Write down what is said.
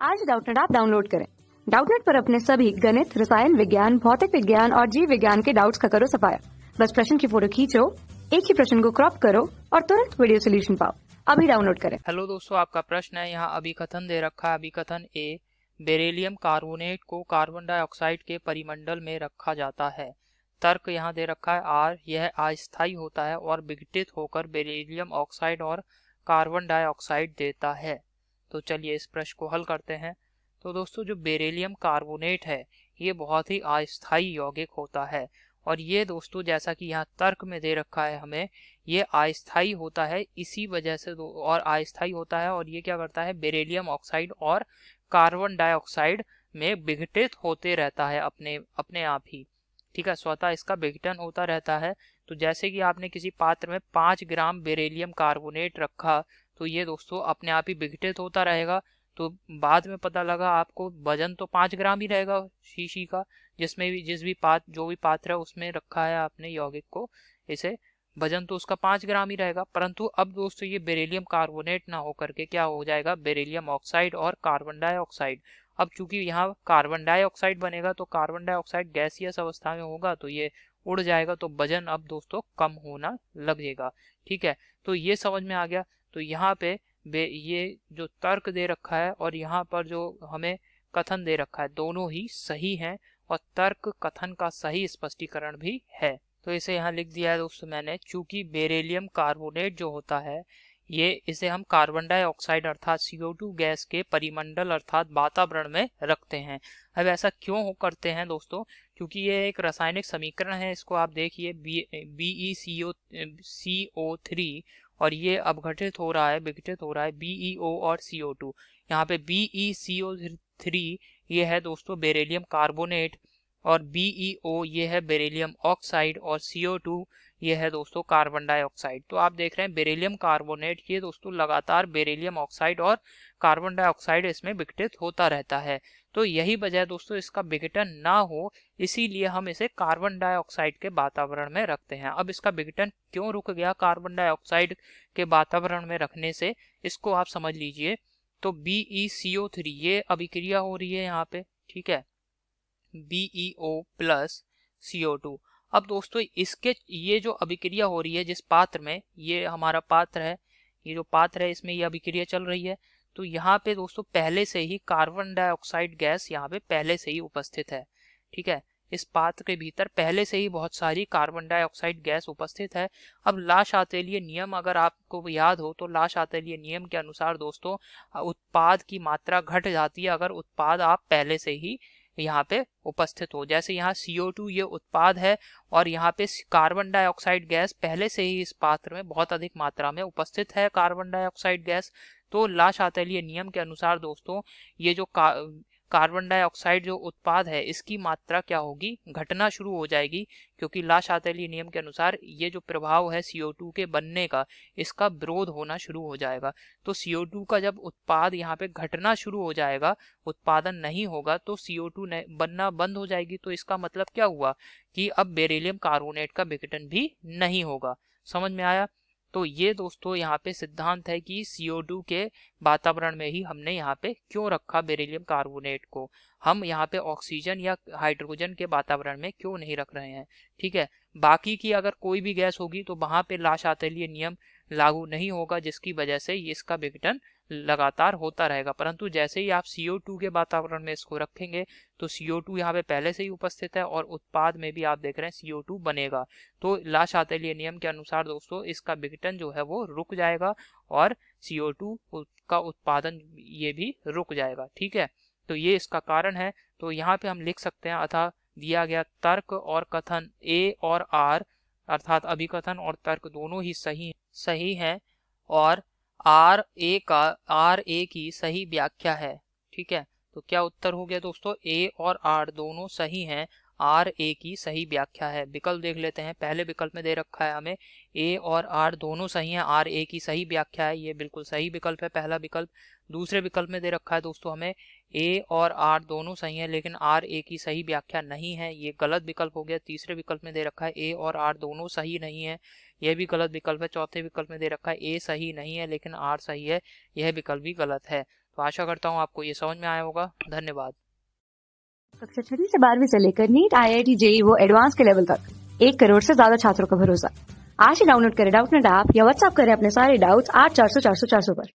आज Doubtnut app download करें। Doubtnut पर अपने सभी गणित, रसायन विज्ञान, भौतिक विज्ञान और जीव विज्ञान के डाउट्स का करो सफाया। बस प्रश्न की फोटो खींचो, एक ही प्रश्न को क्रॉप करो और तुरंत वीडियो सोल्यूशन पाओ। अभी डाउनलोड करें। हेलो दोस्तों, आपका प्रश्न है यहाँ अभिकथन दे रखा है। अभिकथन ए, बेरिलियम कार्बोनेट को कार्बन डाइऑक्साइड के परिमंडल में रखा जाता है। तर्क यहाँ दे रखा है आर, यह अस्थायी होता है और विघटित होकर बेरिलियम ऑक्साइड और कार्बन डाइऑक्साइड देता है। तो चलिए इस प्रश्न को हल करते हैं। तो दोस्तों, जो बेरिलियम कार्बोनेट है ये बहुत ही अस्थायी यौगिक होता है और ये दोस्तों जैसा कि यहाँ तर्क में दे रखा है हमें, ये अस्थायी होता है इसी वजह से और अस्थायी होता है और ये क्या करता है, बेरिलियम ऑक्साइड और कार्बन डाइऑक्साइड में विघटित होते रहता है अपने आप ही। ठीक है, स्वतः इसका विघटन होता रहता है। तो जैसे कि आपने किसी पात्र में 5 ग्राम बेरिलियम कार्बोनेट रखा तो ये दोस्तों अपने आप ही विघटित होता रहेगा। तो बाद में पता लगा आपको वजन तो 5 ग्राम ही रहेगा शीशी का, जिसमें भी जो भी पात्र है उसमें रखा है आपने यौगिक को, इसे वजन तो उसका 5 ग्राम ही रहेगा। परंतु अब दोस्तों ये बेरिलियम कार्बोनेट ना होकर के क्या हो जाएगा, बेरिलियम ऑक्साइड और कार्बन डाइऑक्साइड। अब चूंकि यहाँ कार्बन डाइऑक्साइड बनेगा तो कार्बन डाइऑक्साइड गैसियस अवस्था में होगा तो ये उड़ जाएगा, तो वजन अब दोस्तों कम होना लगेगा। ठीक है, तो ये समझ में आ गया। तो यहाँ पे ये जो तर्क दे रखा है और यहाँ पर जो हमें कथन दे रखा है दोनों ही सही हैं और तर्क कथन का सही स्पष्टीकरण भी है। तो इसे यहाँ लिख दिया है दोस्तों मैंने, चूंकि बेरिलियम कार्बोनेट जो होता है ये इसे हम कार्बन डाइऑक्साइड अर्थात CO2 गैस के परिमंडल अर्थात वातावरण में रखते हैं। अब ऐसा क्यों करते हैं दोस्तों, क्योंकि ये एक रासायनिक समीकरण है। इसको आप देखिए BeCO3 और ये अपघटित हो रहा है, विघटित हो रहा है BeO और CO2। यहाँ पे BeCO3 ये है दोस्तों बेरिलियम कार्बोनेट और BeO ये है बेरिलियम ऑक्साइड और CO2 ये है दोस्तों कार्बन डाइऑक्साइड। तो आप देख रहे हैं बेरिलियम कार्बोनेट ये दोस्तों लगातार बेरिलियम ऑक्साइड और कार्बन डाइऑक्साइड इसमें विघटित होता रहता है। तो यही वजह दोस्तों इसका विघटन ना हो, इसीलिए हम इसे कार्बन डाइऑक्साइड के वातावरण में रखते हैं। अब इसका विघटन क्यों रुक गया कार्बन डाइऑक्साइड के वातावरण में रखने से, इसको आप समझ लीजिए। तो BeCO3 ये अभिक्रिया हो रही है यहाँ पे, ठीक है, BeO प्लस CO2। अब दोस्तों इसके ये जो अभिक्रिया हो रही है जिस पात्र में, ये हमारा पात्र है, ये जो पात्र है इसमें ये अभिक्रिया चल रही है, तो यहाँ पे दोस्तों पहले से ही कार्बन डाइऑक्साइड गैस यहाँ पे पहले से ही उपस्थित है। ठीक है, इस पात्र के भीतर पहले से ही बहुत सारी कार्बन डाइऑक्साइड गैस उपस्थित है। अब लाशातेलिय नियम अगर आपको याद हो तो लाशातेलिय नियम के अनुसार दोस्तों उत्पाद की मात्रा घट जाती है अगर उत्पाद आप पहले से ही यहाँ पे उपस्थित हो। जैसे यहाँ CO2 ये उत्पाद है और यहाँ पे कार्बन डाइऑक्साइड गैस पहले से ही इस पात्र में बहुत अधिक मात्रा में उपस्थित है कार्बन डाइऑक्साइड गैस। तो लाशातेलिय नियम के अनुसार दोस्तों ये जो कार्बन डाइऑक्साइड जो उत्पाद है इसकी मात्रा क्या होगी, घटना शुरू हो जाएगी, क्योंकि लाशातेलिय नियम के अनुसार ये जो प्रभाव है CO2 के बनने का, इसका विरोध होना शुरू हो जाएगा। तो CO2 का जब उत्पाद यहाँ पे घटना शुरू हो जाएगा, उत्पादन नहीं होगा, तो CO2 बनना बंद हो जाएगी। तो इसका मतलब क्या हुआ कि अब बेरिलियम कार्बोनेट का विघटन भी नहीं होगा। समझ में आया? तो ये दोस्तों यहाँ पे सिद्धांत है कि CO2 के वातावरण में ही हमने यहाँ पे क्यों रखा बेरिलियम कार्बोनेट को, हम यहाँ पे ऑक्सीजन या हाइड्रोजन के वातावरण में क्यों नहीं रख रहे हैं। ठीक है, बाकी की अगर कोई भी गैस होगी तो वहां पे लाशातेलिय नियम लागू नहीं होगा, जिसकी वजह से इसका विघटन लगातार होता रहेगा। परंतु जैसे ही आप CO2 के वातावरण में इसको रखेंगे तो CO2 यहाँ पे पहले से ही उपस्थित है और उत्पाद में भी आप देख रहे हैं CO2 बनेगा। तो लाशातेलिय नियम के अनुसार दोस्तों इसका विघटन जो है वो रुक जाएगा और CO2 का उत्पादन ये भी रुक जाएगा। ठीक है, तो ये इसका कारण है। तो यहाँ पे हम लिख सकते हैं, अतः दिया गया तर्क और कथन A और R अर्थात अभिकथन और तर्क दोनों ही सही हैं और RA की सही व्याख्या है। ठीक है, तो क्या उत्तर हो गया दोस्तों, A और R दोनों सही हैं, RA की सही व्याख्या है। विकल्प देख लेते हैं। पहले विकल्प में दे रखा है हमें A और R दोनों सही हैं, RA की सही व्याख्या है, ये बिल्कुल सही विकल्प है पहला विकल्प। दूसरे विकल्प में दे रखा है दोस्तों हमें A और R दोनों सही हैं लेकिन RA की सही व्याख्या नहीं है, ये गलत विकल्प हो गया। तीसरे विकल्प में दे रखा है A और R दोनों सही नहीं है, यह भी गलत विकल्प है। चौथे विकल्प में दे रखा है A सही नहीं है लेकिन R सही है, यह विकल्प भी गलत है। तो आशा करता हूँ आपको ये समझ में आया होगा। धन्यवाद। कक्षा 6वीं से 12वीं से लेकर नीट, IIT, JEE वो एडवांस के लेवल तक 1 करोड़ से ज्यादा छात्रों का भरोसा। आज ही डाउनलोड करें डाउटनेट ऐप या व्हाट्सएप करें अपने सारे डाउट्स 8400 400 400 पर।